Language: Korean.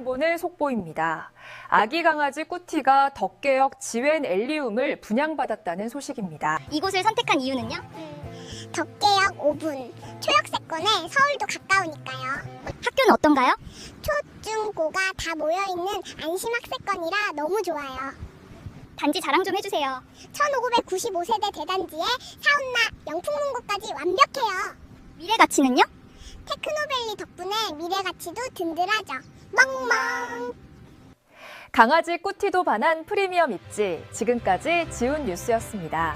정보는 속보입니다. 아기 강아지 꾸티가 덕계역 지웬 엘리움을 분양받았다는 소식입니다. 이곳을 선택한 이유는요? 덕계역 5분, 초역세권에 서울도 가까우니까요. 학교는 어떤가요? 초, 중, 고가 다 모여있는 안심학세권이라 너무 좋아요. 단지 자랑 좀 해주세요. 1595세대 대단지에 사우나, 영풍문고까지 완벽해요. 미래 가치는요? 테크노밸리 덕분에 미래 가치도 든든하죠. 멍멍! 강아지 꾸티도 반한 프리미엄 입지, 지금까지 지훈 뉴스였습니다.